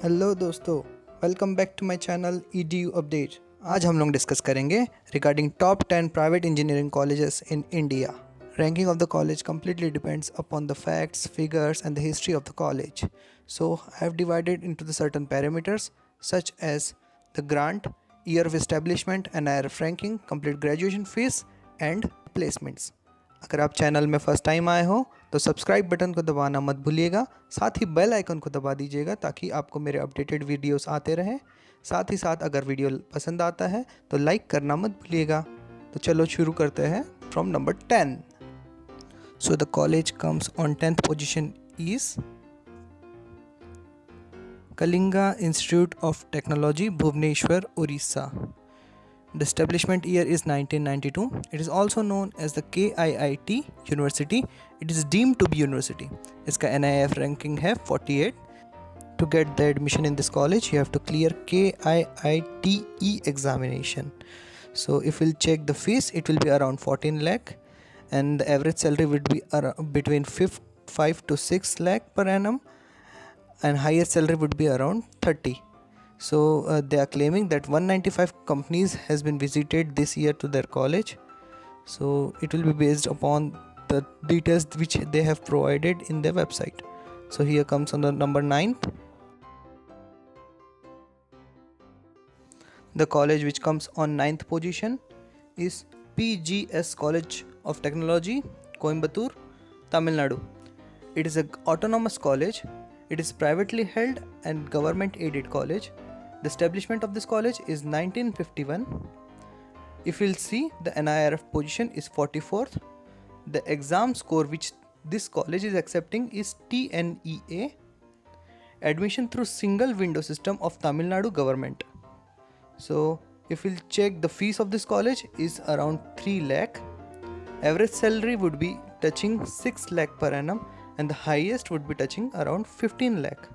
Hello दोस्तों, welcome back to my channel EDU update. आज हम लोग डिस्कस करेंगे regarding top 10 private engineering colleges in India. Ranking of the college completely depends upon the facts, figures, and the history of the college. So, I have divided into the certain parameters such as the grant, year of establishment, NIRF ranking, complete graduation fees, and placements. अगर आप channel में first time आए हो तो subscribe button को दबाना मत भूलिएगा, साथ ही बेल आइकन को दबा दीजिएगा ताकि आपको मेरे अपडेटेड वीडियोस आते रहें। साथ ही साथ अगर वीडियो पसंद आता है तो लाइक करना मत भूलिएगा। तो चलो शुरू करते हैं from number 10। So the college comes on 10th position is Kalinga Institute of Technology, Bhubaneswar, Orissa. The establishment year is 1992. It is also known as the KIIT University. It is deemed to be university. इसका NIF ranking है 48. To get the admission in this college, you have to clear KIITE examination. So if we'll check the fees, it will be around 14 lakh. And the average salary would be between 5 to 6 lakh per annum, and highest salary would be around 30. So they are claiming that 195 companies has been visited this year to their college. So it will be based upon the details which they have provided in their website. So here comes on the number 9th. The college which comes on 9th position is PGS College of Technology, Coimbatore, Tamil Nadu. It is an autonomous college. It is privately held and government aided college. The establishment of this college is 1951. If we'll see, the NIRF position is 44th. The exam score which this college is accepting is TNEA. Admission through single window system of Tamil Nadu government. So if we'll check, the fees of this college is around 3 lakh. Average salary would be touching 6 lakh per annum, and the highest would be touching around 15 lakh.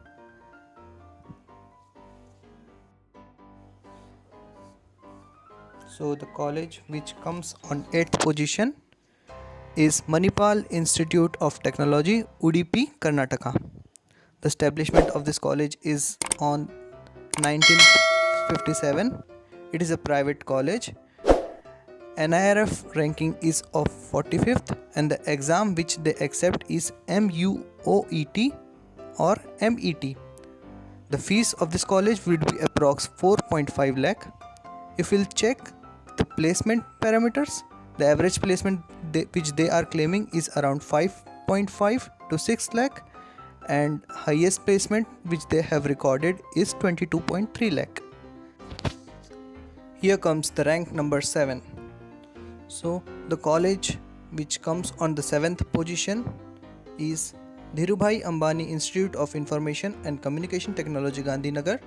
So the college which comes on 8th position is Manipal Institute of Technology, Udupi, Karnataka. The establishment of this college is on 1957. It is a private college. NIRF ranking is of 45th, and the exam which they accept is MUOET or MET. The fees of this college would be approx 4.5 lakh. If we'll check the placement parameters, the average placement which they are claiming is around 5.5 to 6 lakh, and highest placement which they have recorded is 22.3 lakh. Here comes the rank number 7. So the college which comes on the 7th position is Dhirubhai Ambani Institute of Information and Communication Technology, Gandhinagar,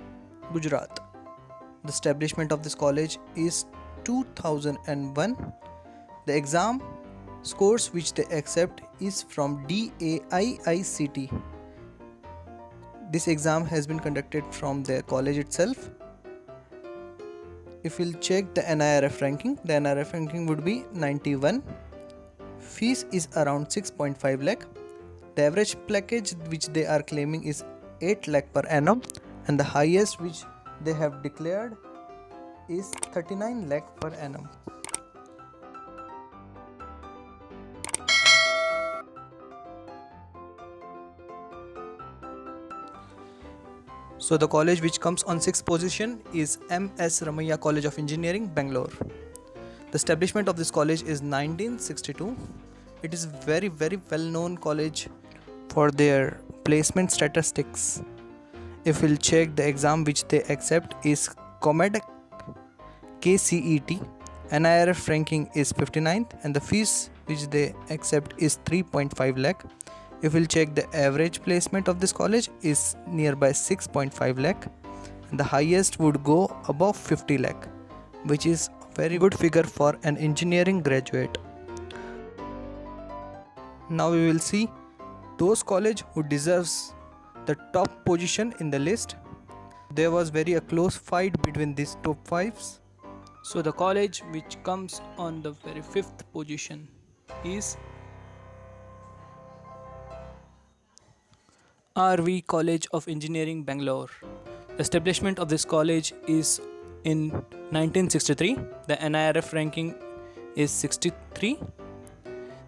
Gujarat. The establishment of this college is 2001. The exam scores which they accept is from DAIICT. This exam has been conducted from their college itself. If we'll check the NIRF ranking, the NIRF ranking would be 91. Fees is around 6.5 lakh. The average package which they are claiming is 8 lakh per annum, and the highest which they have declared is 39 lakh per annum. So the college which comes on 6th position is MS Ramaiah College of Engineering, Bangalore. The establishment of this college is 1962. It is very well known college for their placement statistics. If we'll check, the exam which they accept is COMED KCET. NIRF ranking is 59th, and the fees which they accept is 3.5 lakh. If we'll check, the average placement of this college is nearby 6.5 lakh, and the highest would go above 50 lakh, which is a very good figure for an engineering graduate. Now we will see those college who deserves the top position in the list. There was very a close fight between these top 5s. So the college which comes on the very 5th position is RV College of Engineering, Bangalore. The establishment of this college is in 1963. The NIRF ranking is 63.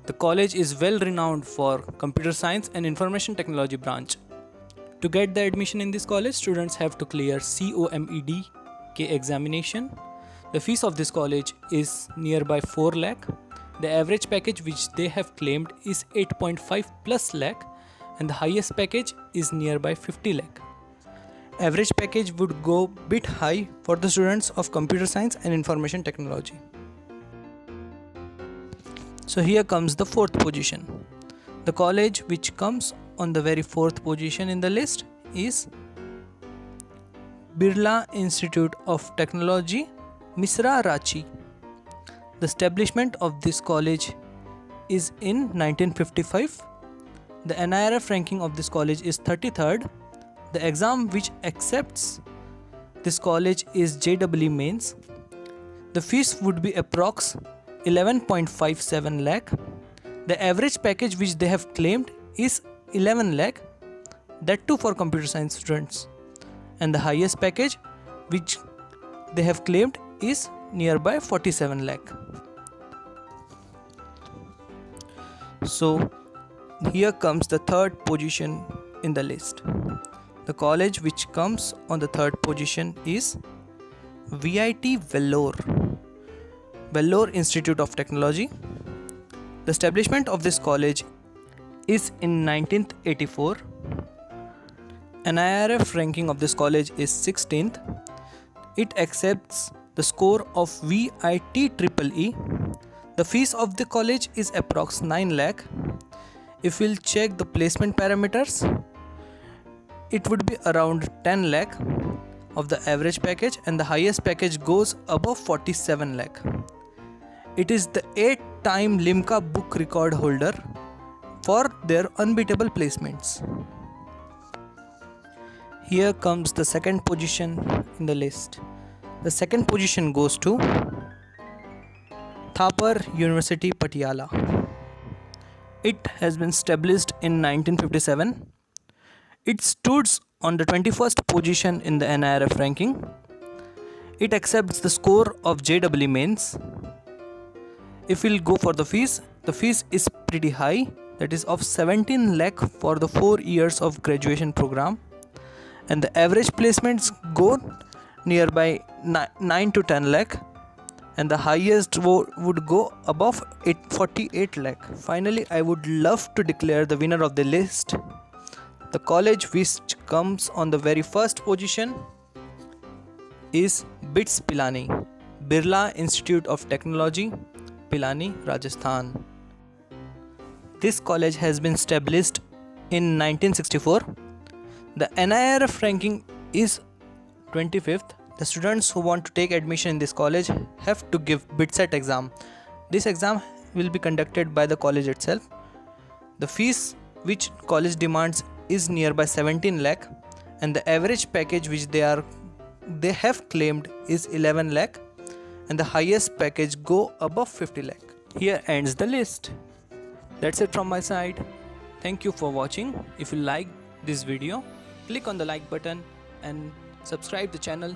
The college is well renowned for computer science and information technology branch. To get the admission in this college, students have to clear COMEDK examination. The fees of this college is nearby 4 lakh. The average package which they have claimed is 8.5 plus lakh, and the highest package is nearby 50 lakh. Average package would go bit high for the students of computer science and information technology. So here comes the fourth position. The college which comes on the very fourth position in the list is Birla Institute of Technology, Misra, Ranchi. The establishment of this college is in 1955. The NIRF ranking of this college is 33rd. The exam which accepts this college is JEE Mains. The fees would be approx 11.57 lakh. The average package which they have claimed is 11 lakh, that too for computer science students. And the highest package which they have claimed is nearby 47 lakh. So here comes the third position in the list. The college which comes on the third position is VIT Vellore, Vellore Institute of Technology. The establishment of this college is in 1984. NIRF ranking of this college is 16th. It accepts the score of VIT EEE. The fees of the college is approx 9 lakh. If we'll check the placement parameters, it would be around 10 lakh of the average package, and the highest package goes above 47 lakh. It is the 8-time Limca book record holder for their unbeatable placements. Here comes the second position in the list. The second position goes to Thapar University, Patiala. It has been established in 1957. It stood on the 21st position in the NIRF ranking. It accepts the score of JEE Mains. If we'll go for the fees is pretty high, that is of 17 lakh for the 4 years of graduation program, and the average placements go nearby 9 to 10 lakh, and the highest would go above 48 lakh. Finally, I would love to declare the winner of the list. The college which comes on the very first position is BITS Pilani, Birla Institute of Technology, Pilani, Rajasthan. This college has been established in 1964. The NIRF ranking is 25th. The students who want to take admission in this college have to give BITSET exam. This exam will be conducted by the college itself. The fees which college demands is nearby 17 lakh, and the average package which they have claimed is 11 lakh, and the highest package go above 50 lakh. Here ends the list. That's it from my side. Thank you for watching. If you like this video, click on the like button and subscribe the channel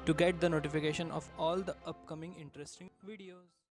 to get the notification of all the upcoming interesting videos.